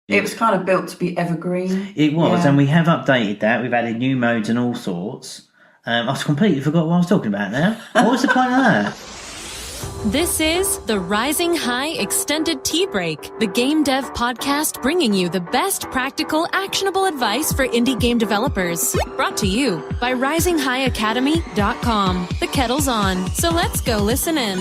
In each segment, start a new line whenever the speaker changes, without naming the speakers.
It was kind of built to be evergreen.
It was, and we have updated that. We've added new modes and all sorts. I completely forgot what I was talking about now. What was the point of that?
This is the Rising High Extended Tea Break, the game dev podcast bringing you the best practical, actionable advice for indie game developers. Brought to you by RisingHighAcademy.com. The kettle's on, so let's go listen in.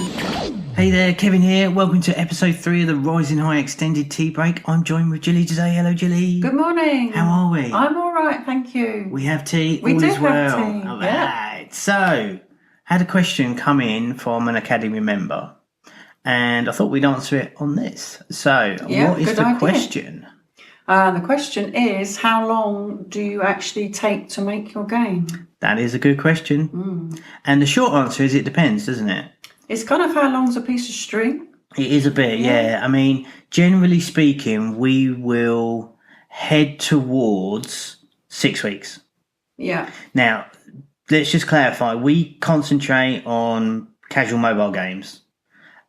Hey there, Kevin here. Welcome to episode 3 of the Rising High Extended Tea Break. I'm joined with Gilly today. Hello, Gilly.
Good morning.
How are we?
I'm all right, thank you.
We have tea.
We
all
do
is well.
have tea.
All
Yeah.
right. So, had a question come in from an Academy member, and I thought we'd answer it on this. So, what is the question?
The question is, how long do you actually take to make your game?
That is a good question. And the short answer is it depends, doesn't it?
It's kind of how long's a piece of string?
It is a bit, yeah. I mean, generally speaking, we will head towards 6 weeks.
Yeah.
Now, let's just clarify. We concentrate on casual mobile games.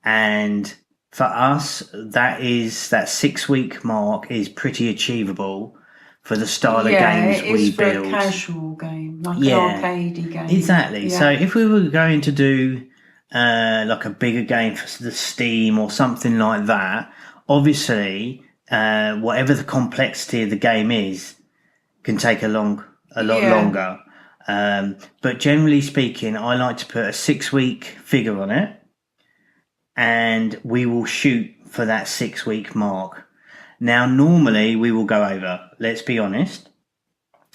And for us, that 6 week mark is pretty achievable for the style of games we build.
Yeah, it is for a casual game, like an arcadey game.
Exactly. Yeah. So if we were going to do like a bigger game for the Steam or something like that, obviously, whatever the complexity of the game is, can take a lot longer. But generally speaking, I like to put a 6 week figure on it, and we will shoot for that 6 week mark. Now, normally we will go over, let's be honest.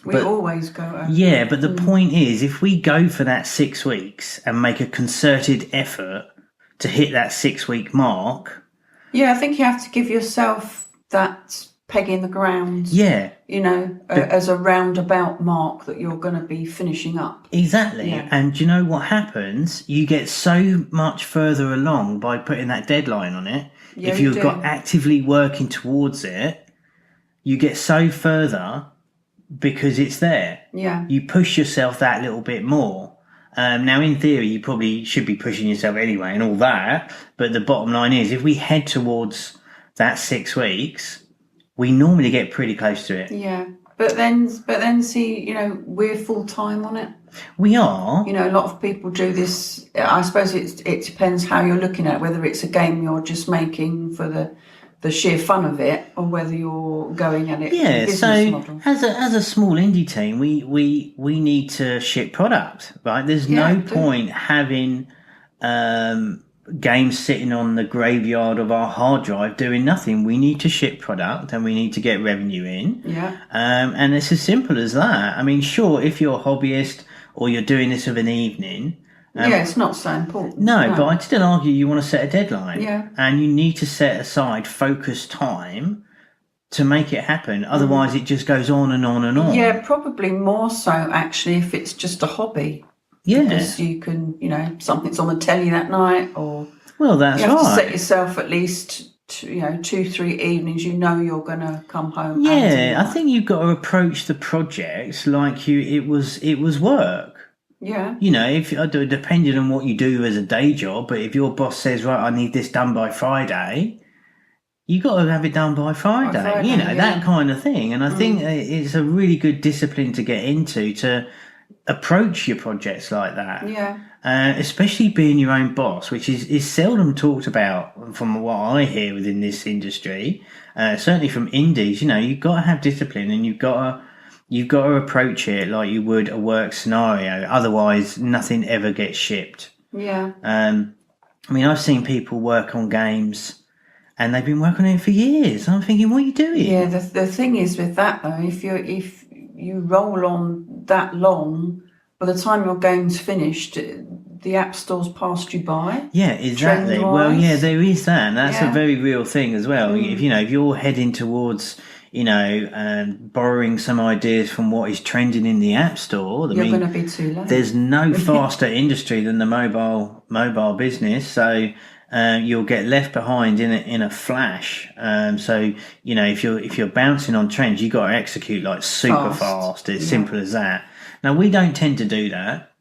We always go over.
Yeah, but the point is, if we go for that 6 weeks and make a concerted effort to hit that 6 week mark.
Yeah, I think you have to give yourself that peg in the ground.
Yeah.
You know, as a roundabout mark that you're going to be finishing up.
Exactly.
Yeah.
And do you know what happens? You get so much further along by putting that deadline on it.
Yeah,
if you've got actively working towards it, you get so further because it's there.
Yeah.
You push yourself that little bit more. Now, in theory, you probably should be pushing yourself anyway and all that. But the bottom line is, if we head towards that 6 weeks, we normally get pretty close to it.
Yeah. But then see, you know, we're full time on it.
We are.
You know, a lot of people do this. I suppose it depends how you're looking at it, whether it's a game you're just making for the sheer fun of it, or whether you're going at it.
Yeah,
business model.
as a small indie team, we need to ship product, right? There's no point having games sitting on the graveyard of our hard drive doing nothing. We need to ship product and we need to get revenue in.
Yeah.
And it's as simple as that. I mean, sure, if you're a hobbyist or you're doing this of an evening.
It's not so important.
No, but I'd still argue you want to set a deadline.
Yeah.
And you need to set aside focused time to make it happen. Otherwise, it just goes on and on and on.
Yeah, probably more so, actually, if it's just a hobby.
Yeah.
Because you can, you know, something's on the telly that night, or
that's
you have
right.
to set yourself at least 2-3 evenings. You know you're going to come home.
Yeah, I think you've got to approach the project like it was work.
Yeah.
You know, if depending on what you do as a day job, but if your boss says, right, I need this done by Friday, you got to have it done by Friday. You know, that kind of thing. And I think it's a really good discipline to get into, to approach your projects like that.
Yeah.
Especially being your own boss, which is seldom talked about from what I hear within this industry. Certainly from indies, you know, you've got to have discipline, and you've got to approach it like you would a work scenario. Otherwise, nothing ever gets shipped.
Yeah.
I mean, I've seen people work on games and they've been working on it for years. I'm thinking, what are you doing?
Yeah, the thing is with that, though, if you roll on that long, by the time your game's finished, the app store's passed you by.
Yeah, exactly.
Trend-wise.
Well, yeah, there is that. And that's a very real thing as well. If you're heading towards, borrowing some ideas from what is trending in the app store,
you're going to be too late.
There's no faster industry than the mobile business. So you'll get left behind in a flash. So if you're bouncing on trends, you got to execute like super fast. It's simple as that. Now, we don't tend to do that.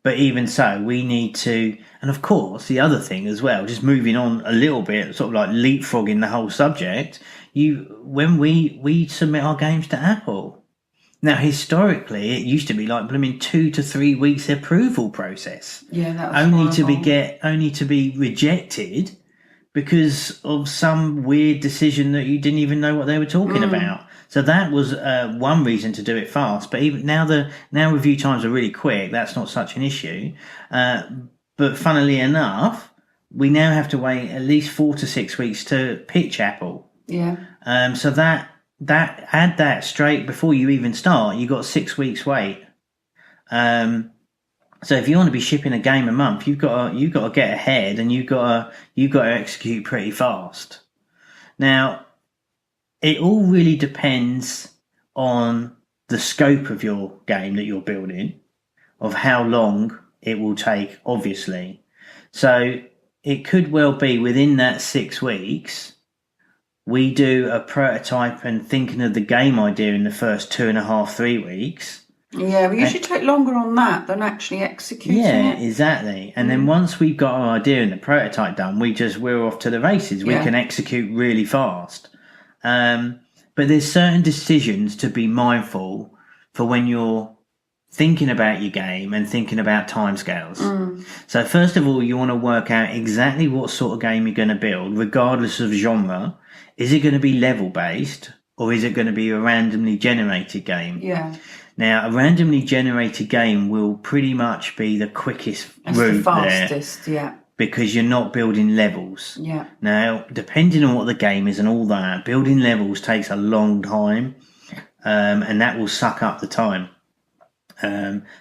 But even so, we need to, and of course, the other thing as well, just moving on a little bit, sort of like leapfrogging the whole subject, when we submit our games to Apple. Now, historically, it used to be like blooming 2 to 3 weeks approval process.
Yeah, that was
only to be rejected because of some weird decision that you didn't even know what they were talking about. So that was one reason to do it fast. But even now review times are really quick. That's not such an issue. But funnily enough, we now have to wait at least 4 to 6 weeks to pitch Apple.
Yeah.
So that add that straight before you even start, you got 6 weeks wait. So if you want to be shipping a game a month, you've got to get ahead, and you've got to execute pretty fast. Now, it all really depends on the scope of your game that you're building, of how long it will take, obviously. So it could well be within that 6 weeks, we do a prototype and thinking of the game idea in the first 2.5, 3 weeks.
Yeah, we usually take longer on that than actually executing it.
Yeah, exactly. And then once we've got our idea and the prototype done, we're off to the races. We can execute really fast. But there's certain decisions to be mindful for when you're thinking about your game and thinking about timescales. So first of all, you want to work out exactly what sort of game you're going to build, regardless of genre. Is it going to be level based, or is it going to be a randomly generated game?
Yeah.
Now, a randomly generated game will pretty much be the quickest route
the fastest,
there, because you're not building levels.
Yeah.
Now, depending on what the game is and all that, building levels takes a long time, and that will suck up the time.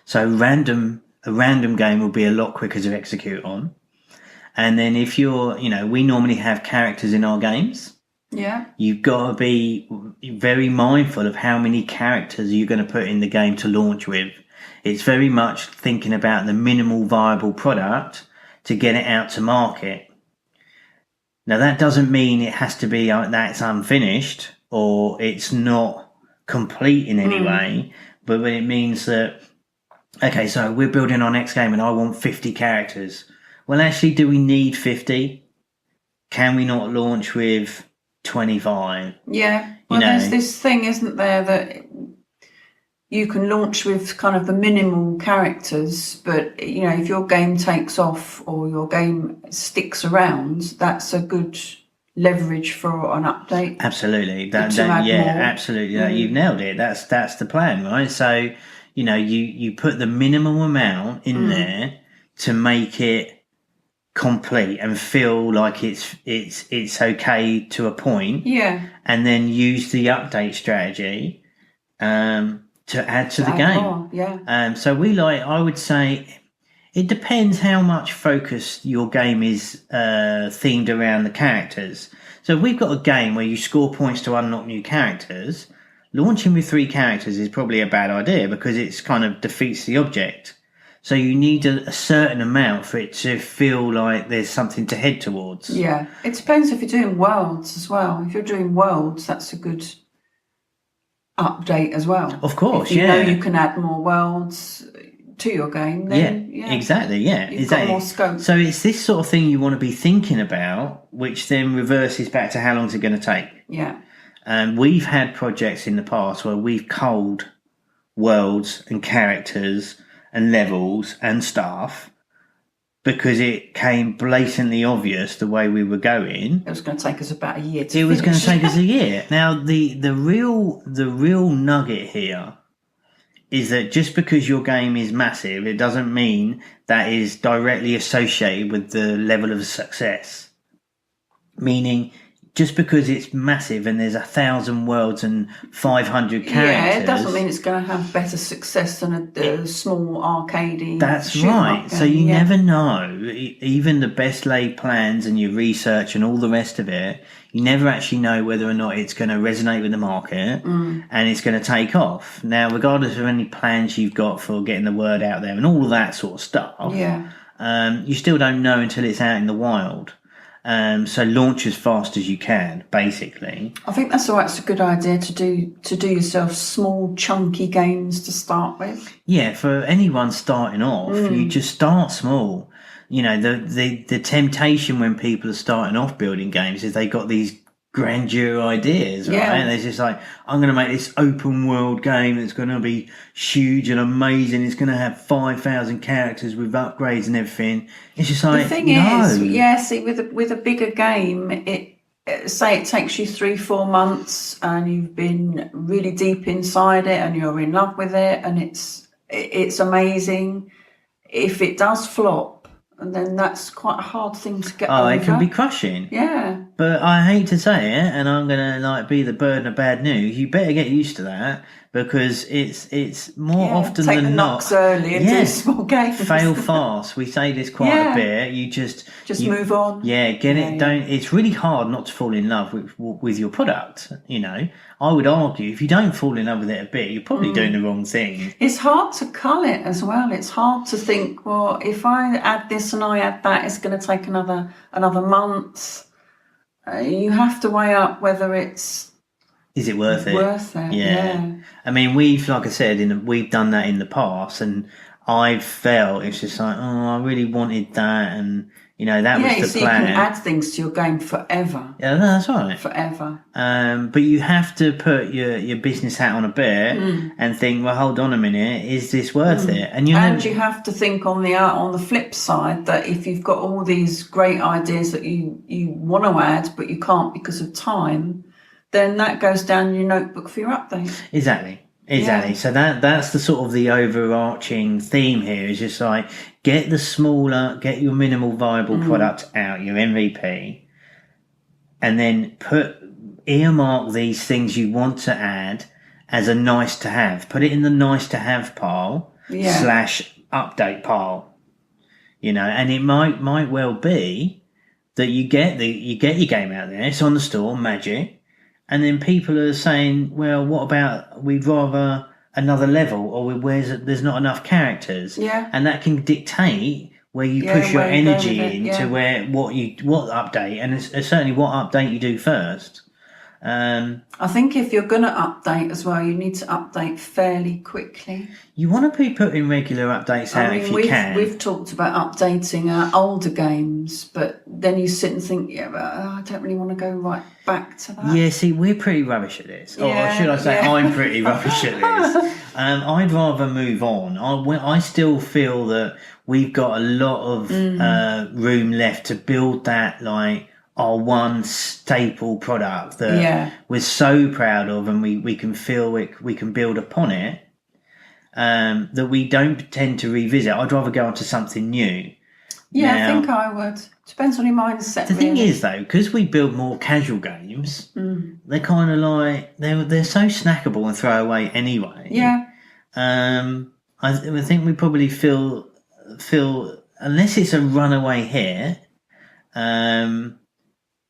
So a random game will be a lot quicker to execute on. And then if we normally have characters in our games.
Yeah.
You've got to be very mindful of how many characters you're going to put in the game to launch with. It's very much thinking about the minimal viable product to get it out to market. Now, that doesn't mean it has to be that it's unfinished or it's not complete in any way, but it means that, okay, so we're building our next game and I want 50 characters. Well, actually, do we need 50? Can we not launch with 25?
Yeah. Well, there's this thing, isn't there, that you can launch with kind of the minimal characters, but if your game takes off or your game sticks around, that's a good leverage for an update.
Absolutely. Absolutely. You've nailed it. That's the plan, right? So you put the minimum amount in there to make it complete and feel like it's okay to a point. Yeah. And then use the update strategy to add to the game.
More, yeah.
So I would say it depends how much focus your game is themed around the characters. So if we've got a game where you score points to unlock new characters, launching with 3 characters is probably a bad idea because it's kind of defeats the object. So you need a certain amount for it to feel like there's something to head towards.
Yeah. It depends if you're doing worlds as well. If you're doing worlds, that's a good update as well.
Of course,
if you know you can add more worlds to your game, then
exactly,
you've got more scope.
So it's this sort of thing you want to be thinking about, which then reverses back to how long is it going to take.
Yeah.
We've had projects in the past where we've culled worlds and characters and levels and stuff because it came blatantly obvious the way we were going.
It was going to take us about a year to finish.
It was going to take us a year. Now, the real nugget here is that just because your game is massive, it doesn't mean that is directly associated with the level of success. Meaning, just because it's massive and there's 1,000 worlds and 500 characters...
Yeah, it doesn't mean it's going to have better success than a small arcadey...
That's right. So you never know. Even the best laid plans and your research and all the rest of it, you never actually know whether or not it's going to resonate with the market and it's going to take off. Now, regardless of any plans you've got for getting the word out there and all of that sort of stuff, you still don't know until it's out in the wild. So launch as fast as you can, basically.
I think that's a good idea to do yourself small, chunky games to start with.
Yeah, for anyone starting off, you just start small. The temptation when people are starting off building games is they got these grandeur ideas, right?
Yeah.
And it's just like, I'm going to make this open world game that's going to be huge and amazing. It's going to have 5,000 characters with upgrades and everything. It's just like,
the thing is, see, with a bigger game, say it takes you 3-4 months and you've been really deep inside it and you're in love with it and it's amazing. If it does flop, and then that's quite a hard thing to get over.
It can be crushing.
Yeah.
But I hate to say it, and I'm gonna be the burden of bad news. You better get used to that, because it's more often
take
than
the
not
knocks early and do small games.
Fail fast. We say this quite a bit. You just
move on.
Yeah, get it. Don't. It's really hard not to fall in love with your product. I would argue if you don't fall in love with it a bit, you're probably doing the wrong thing.
It's hard to cull it as well. It's hard to think, well, if I add this and I add that, it's going to take another month. You have to weigh up whether is it worth it? Worth it? Yeah.
I mean, we've done that in the past, and I've felt it's just like, I really wanted that, and that was the plan.
You can add things to your game forever.
Yeah, that's right.
Forever.
But you have to put your business hat on a bit and think, well, hold on a minute, is this worth it? And you
have to think on the flip side that if you've got all these great ideas that you want to add but you can't because of time, then that goes down in your notebook for your update.
Exactly. Yeah. So that's the sort of the overarching theme here, is just like, get your minimal viable product out, your MVP, and then earmark these things you want to add as a nice to have. Put it in the nice to have pile / update pile. And it might well be that you get your game out there, it's on the store, magic. And then people are saying, well, what about we'd rather another level, or there's not enough characters?
Yeah.
And that can dictate where you push your energy into what update, and it's certainly what update you do first.
I think if you're going to update as well, you need to update fairly quickly.
You want to be putting regular updates out if you can.
We've talked about updating our older games, but then you sit and think, I don't really want to go right back to that.
Yeah, see, we're pretty rubbish at this. Or should I say I'm pretty rubbish at this. I'd rather move on. I still feel that we've got a lot of room left to build that, our one staple product that we're so proud of, and we can feel we can build upon it, that we don't tend to revisit. I'd rather go on to something new.
Yeah, now, I think I would. Depends on your mindset.
The thing is, though, because we build more casual games, they're kind of they're so snackable and throw away anyway.
Yeah.
I think we probably feel unless it's a runaway hit,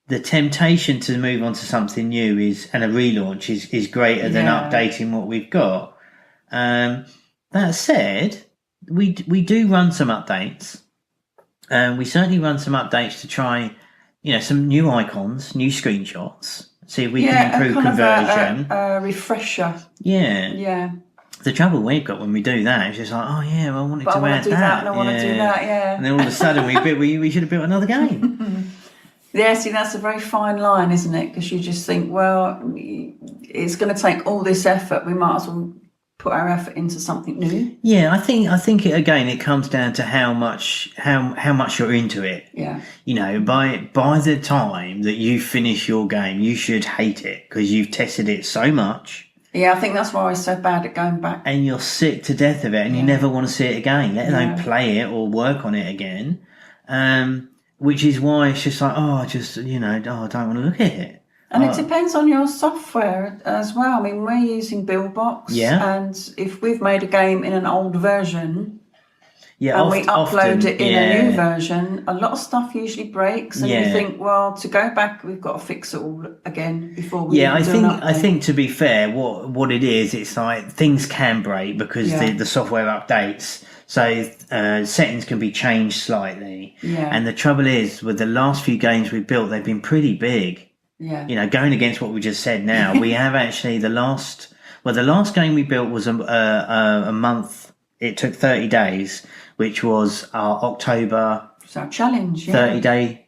the temptation to move on to something new and a relaunch is greater than updating what we've got. That said, we do run some updates. We certainly run some updates to try, some new icons, new screenshots, see if we can improve conversion.
A refresher.
Yeah.
Yeah.
The trouble we've got when we do that is just like, I wanted to add
that. And I want to do that,
And then all of a sudden we should have built another game.
Yeah, see, that's a very fine line, isn't it? Because you just think, well, it's going to take all this effort. We might as well put our effort into something new.
Yeah, I think it comes down to how much you're into it.
Yeah.
By the time that you finish your game, you should hate it because you've tested it so much.
Yeah, I think that's why I was so bad at going back.
And you're sick to death of it, and you never want to see it again, let alone play it or work on it again. Which is why it's just like, I don't want to look at it.
And it depends on your software as well. I mean, we're using Buildbox.
Yeah.
And if we've made a game in an old version
and
we upload it in a new version, a lot of stuff usually breaks. And you think, well, to go back, we've got to fix it all again before we do an update.
I think to be fair, what it is, it's like things can break because the software updates So settings can be changed slightly.
Yeah.
And the trouble is, with the last few games we've built, they've been pretty big.
Yeah.
You know, going against what we just said now, we have actually the last game we built was a month. It took 30 days, which was our October
It's our challenge,
30-day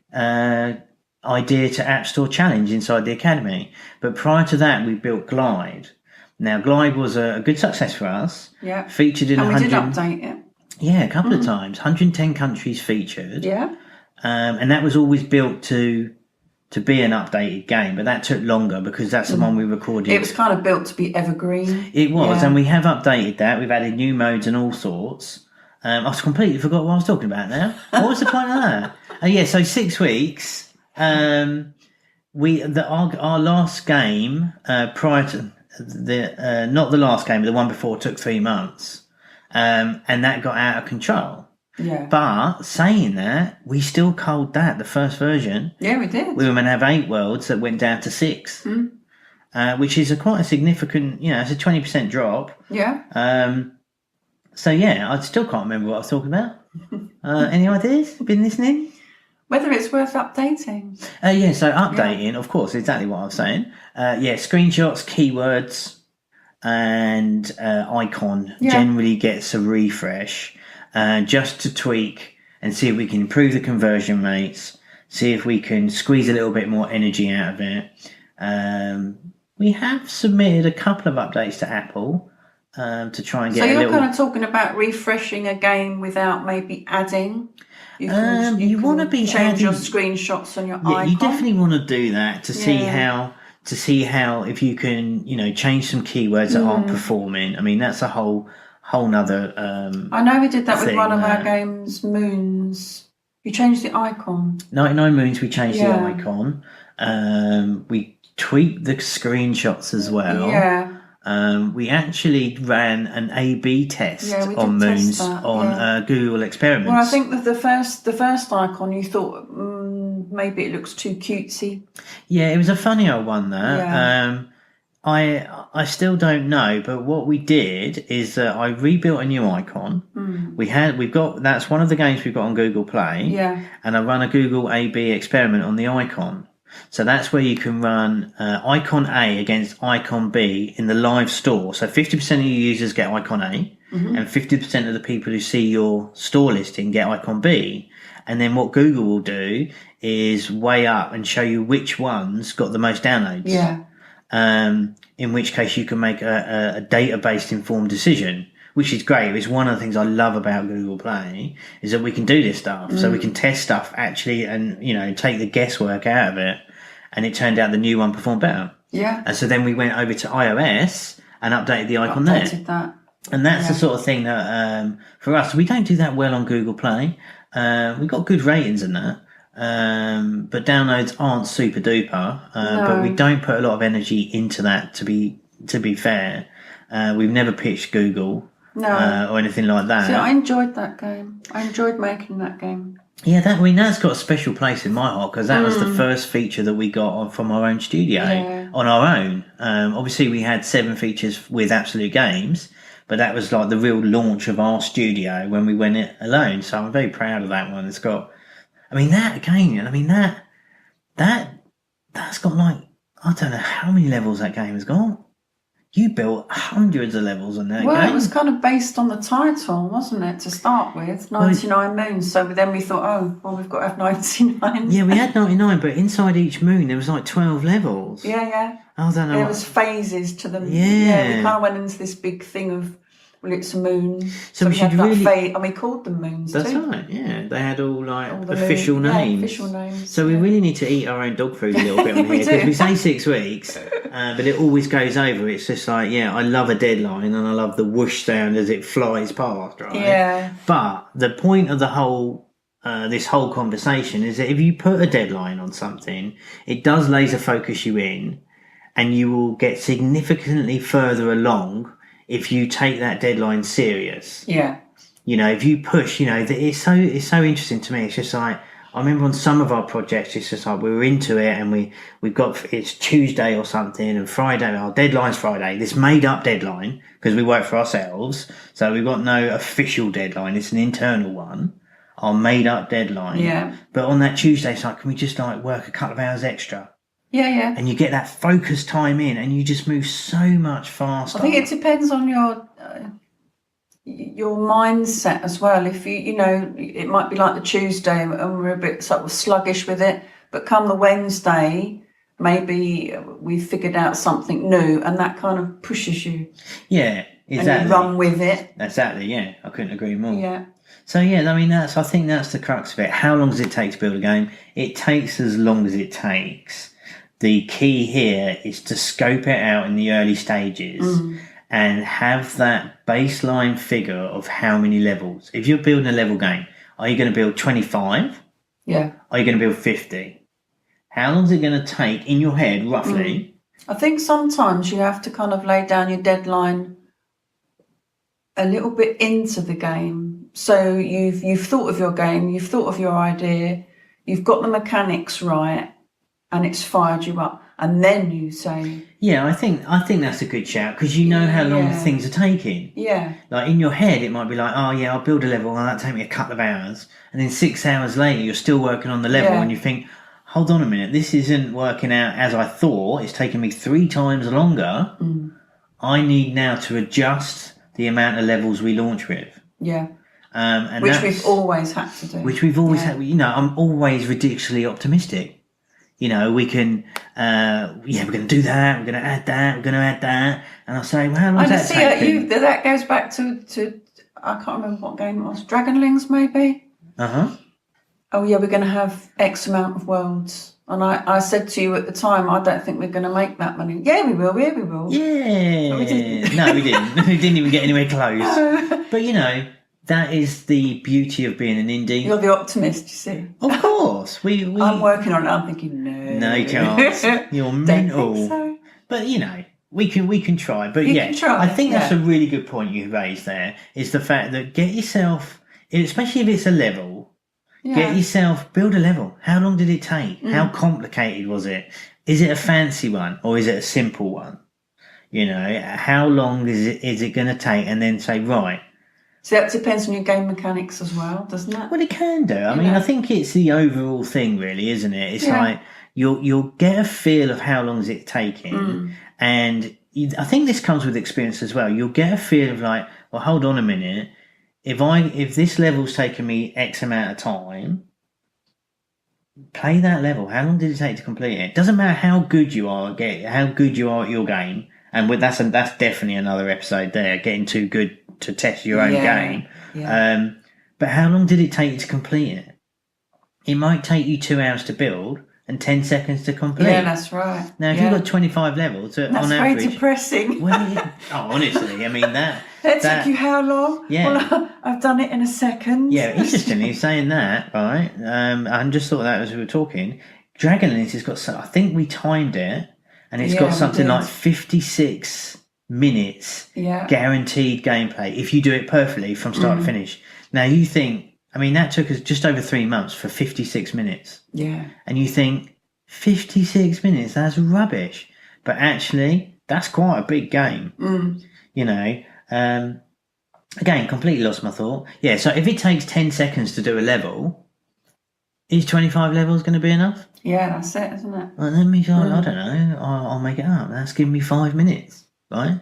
idea to App Store challenge inside the Academy. But prior to that, we built Glide. Now, Glide was a good success for us.
Yeah.
Featured in
and
100...
we did update it.
Yeah, a couple of times. 110 countries featured.
Yeah.
And that was always built to be an updated game, but that took longer because that's the one we recorded.
It was kind of built to be evergreen.
It was, and we have updated that. We've added new modes and all sorts. I completely forgot what I was talking about now. What was the point of that? So 6 weeks. Our last game prior to not the last game, but the one before took 3 months, and that got out of control.
Yeah.
But saying that, we still culled that, the first version.
Yeah, we did.
We were meant to have 8 worlds that went down to 6, which is quite a significant, it's a 20% drop.
Yeah.
So yeah, I still can't remember what I was talking about. Any ideas? Been listening?
Whether it's worth updating.
So updating, of course, exactly what I was saying. Screenshots, keywords, and icon generally gets a refresh. Just to tweak and see if we can improve the conversion rates, see if we can squeeze a little bit more energy out of it. We have submitted a couple of updates to Apple to try and get
So you're kind of talking about refreshing a game without maybe adding? You
want to be
change your
adding...
screenshots on your icon?
Yeah, you definitely want to do that to see how if you can, change some keywords that aren't performing. I mean, that's a whole nother
I know we did that with one of
there.
our games, Moons. You changed the icon.
99 Moons, we changed the icon. We tweaked the screenshots as well.
Yeah.
We actually ran an A/B test on Moons on Google Experiments.
Well, I think that the first icon you thought maybe it looks too cutesy.
Yeah, it was a funny old one there.
Yeah.
I still don't know, but what we did is that I rebuilt a new icon. That's one of the games we've got on Google Play.
Yeah.
And I run a Google A/B experiment on the icon. So that's where you can run icon A against icon B in the live store. So 50% of your users get icon A, and 50% of the people who see your store listing get icon B. And then what Google will do is weigh up and show you which ones got the most downloads.
Yeah.
In which case you can make a data-based informed decision, which is great. It's one of the things I love about Google Play is that we can do this stuff. So we can test stuff actually and, take the guesswork out of it. And it turned out the new one performed better.
Yeah.
And so then we went over to iOS and updated the icon there.
That.
And that's the sort of thing that, for us, we don't do that well on Google Play. We've got good ratings in that. But downloads aren't super duper. But we don't put a lot of energy into that to be fair. We've never pitched Google or anything like that.
See, I enjoyed that game. I enjoyed making that game.
Yeah, that's got a special place in my heart because that was the first feature that we got from our own studio on our own. Obviously, we had 7 features with Absolute Games, but that was like the real launch of our studio when we went it alone. So I'm very proud of that one. It's got, that's got like, I don't know how many levels that game has got. You built hundreds of levels on that game.
Well, it was kind of based on the title, wasn't it, to start with? 99 moons. So then we thought, we've got to have 99.
Yeah, we had 99, but inside each moon there was like 12 levels.
Yeah.
I don't know.
There was phases to them.
Yeah.
We kind of went into this big thing of, it's a moon.
So we should
had
really...
and we called them moons
That's
too.
right, yeah. They had all
the
official names.
Official names.
So we really need to eat our own dog food a little bit on here because we say 6 weeks, but it always goes over. It's just like, I love a deadline and I love the whoosh sound as it flies past, right?
Yeah.
But the point of the whole this whole conversation is that if you put a deadline on something, it does laser focus you in, and you will get significantly further along if you take that deadline serious.
Yeah.
If you push, it's so interesting to me. It's just like, I remember on some of our projects, it's just like we were into it and we've got, it's Tuesday or something and Friday, our deadline's Friday, this made up deadline because we work for ourselves. So we've got no official deadline. It's an internal one, our made up deadline.
Yeah.
But on that Tuesday, it's like, can we just like work a couple of hours extra?
Yeah.
And you get that focused time in and you just move so much faster.
I think it depends on your mindset as well. If you know, it might be like the Tuesday and we're a bit sort of sluggish with it, but come the Wednesday, maybe we've figured out something new and that kind of pushes you.
Yeah, exactly.
And you run with it.
Exactly, yeah. I couldn't agree more.
Yeah.
So yeah, I mean, I think that's the crux of it. How long does it take to build a game? It takes as long as it takes. The key here is to scope it out in the early stages and have that baseline figure of how many levels. If you're building a level game, are you going to build 25?
Yeah.
Are you going to build 50? How long is it going to take in your head, roughly?
I think sometimes you have to kind of lay down your deadline a little bit into the game. So you've thought of your game, you've thought of your idea, you've got the mechanics right, and it's fired you up. And then you say...
Yeah, I think that's a good shout because you know how long things are taking.
Yeah.
Like in your head, it might be like, oh yeah, I'll build a level and that'll take me a couple of hours. And then 6 hours later, you're still working on the level and you think, hold on a minute, this isn't working out as I thought. It's taking me 3 times longer. I need now to adjust the amount of levels we launch with.
Yeah.
And
which we've always had to do.
Which we've always had. You know, I'm always ridiculously optimistic. You know, we can, we're going to do that, we're going to add that, we're going to add that. And I'll say, well, how long does that take?
That goes back to, I can't remember what game it was, Dragonlings maybe? Oh yeah, we're going to have X amount of worlds. And I said to you at the time, I don't think we're going to make that many. Yeah, we will.
Yeah.
But we didn't.
No, we didn't. We didn't even get anywhere close. But, you know, that is the beauty of being an indie.
You're the optimist, you see.
Of course.
I'm working on it. I'm thinking, no,
you can't. You're mental.
Don't think so.
But you know, we can try. But
you can try,
I think that's a really good point you raised there. Is the fact that get yourself, especially if it's a level, get yourself build a level. How long did it take? How complicated was it? Is it a fancy one or is it a simple one? You know, how long is it going to take? And then say, right.
So that depends on your game mechanics as well, doesn't it?
Well, it can do. I mean, I think it's the overall thing, really, isn't it? It's like you'll get a feel of how long is it taking, and I think this comes with experience as well. You'll get a feel of like, well, hold on a minute. If this level's taken me X amount of time, play that level. How long did it take to complete it? Doesn't matter how good you are at your game, and that's definitely another episode there. Getting too good to test your own game. Yeah. But how long did it take you to complete it? It might take you 2 hours to build and 10 seconds to complete.
Yeah, that's right.
Now, if you've got 25 levels,
that's
on average...
very depressing.
Well, honestly, I mean, that
took you how long?
Yeah.
Well, I've done it in a second.
Yeah, interestingly, saying that, right, I just thought that as we were talking, Dragonlance has got... I think we timed it, and it's got something like 56... minutes guaranteed gameplay if you do it perfectly from start to finish. Now you think, I mean, that took us just over 3 months for 56 minutes. Yeah. And you think 56 minutes, that's rubbish. But actually, that's quite a big game. You know, again, completely lost my thought. Yeah, so if it takes 10 seconds to do a level, is 25 levels going to be enough?
Yeah, that's it, isn't it?
Well, let me go, I don't know, I'll make it up. That's giving me 5 minutes. Right?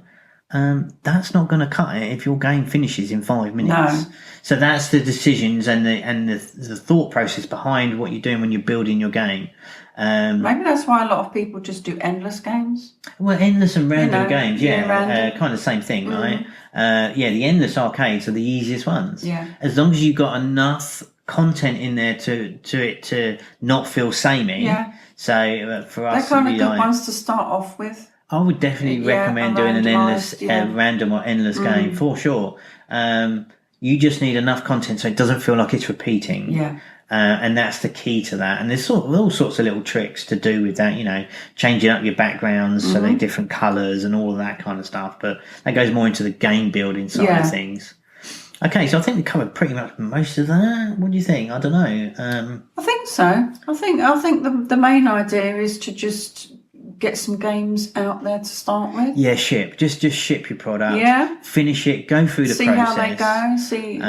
That's not going to cut it if your game finishes in 5 minutes. No. So that's the decisions and the thought process behind what you're doing when you're building your game.
Maybe that's why a lot of people just do endless games.
Well, endless and random games, kind of the same thing, right? The endless arcades are the easiest ones. Yeah. As long as you've got enough content in there to not feel samey. Yeah. So for us,
they're kind of good ones to start off with.
I would definitely recommend doing an endless, random or endless game for sure. You just need enough content so it doesn't feel like it's repeating. Yeah. And that's the key to that. And there's all sorts of little tricks to do with that, you know, changing up your backgrounds so they're different colours and all of that kind of stuff. But that goes more into the game building side of things. Okay, so I think we covered pretty much most of that. What do you think? I don't know.
I think so. I think the main idea is to just get some games out there to start with.
Yeah, ship. Just ship your product.
Yeah.
Finish it. Go through the
see
process.
How they go. See,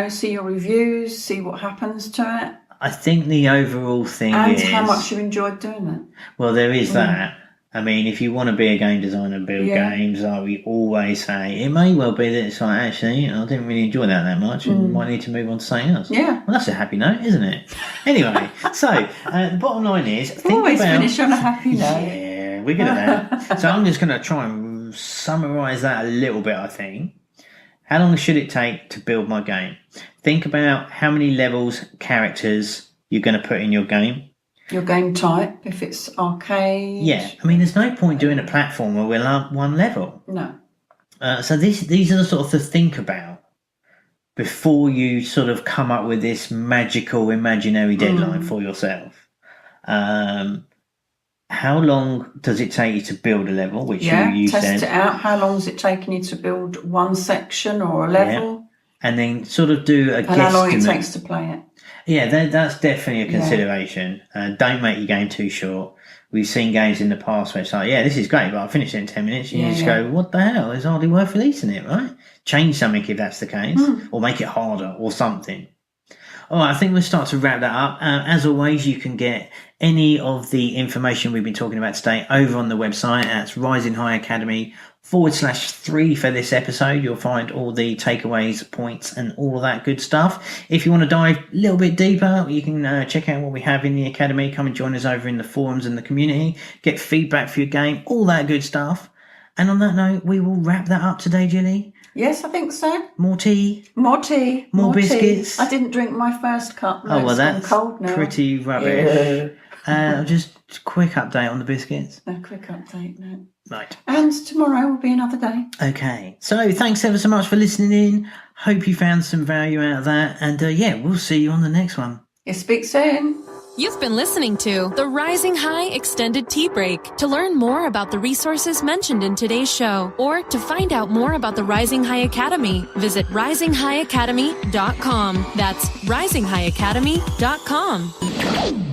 see your reviews. See what happens to it.
I think the overall thing
is how much you enjoyed doing it.
Well, there is that. I mean, if you want to be a game designer and build games, like we always say, it may well be that it's like, actually, I didn't really enjoy that much and might need to move on to something else.
Yeah.
Well, that's a happy note, isn't it? Anyway, so the bottom line is...
finish on a happy note.
Yeah, we're good at that. So I'm just going to try and summarise that a little bit, I think. How long should it take to build my game? Think about how many levels, characters you're going to put in your game.
Your game type, if it's arcade.
Yeah, I mean, there's no point doing a platform where we'll have one level.
No.
So these are the sort of to think about before you sort of come up with this magical imaginary deadline for yourself. How long does it take you to build a level? Which you
test
said.
It out. How long has it taken you to build one section or a level?
Yeah. And then sort of do a guesstimate.
And how long it takes to play it.
Yeah, that's definitely a consideration. Don't make your game too short. We've seen games in the past where it's like, this is great, but I'll finish it in 10 minutes. And you just go, what the hell? It's hardly worth releasing it, right? Change something if that's the case, or make it harder or something. All right, I think we'll start to wrap that up. As always, you can get any of the information we've been talking about today over on the website. That's RisingHigh Academy /3 for this episode. You'll find all the takeaways, points, and all that good stuff. If you want to dive a little bit deeper, you can check out what we have in the academy. Come and join us over in the forums and the community. Get feedback for your game, all that good stuff. And on that note, we will wrap that up today, Gilly.
Yes, I think so.
More tea?
More tea.
More biscuits?
Tea. I didn't drink my first cup.
No, well, that's
cold now.
Pretty rubbish. Just a quick update on the biscuits.
A quick update, no.
Right.
And tomorrow will be another day.
Okay. So thanks ever so much for listening in. Hope you found some value out of that. And we'll see you on the next one.
Speak soon.
You've been listening to the Rising High Extended Tea Break. To learn more about the resources mentioned in today's show, or to find out more about the Rising High Academy, visit RisingHighAcademy.com. That's RisingHighAcademy.com.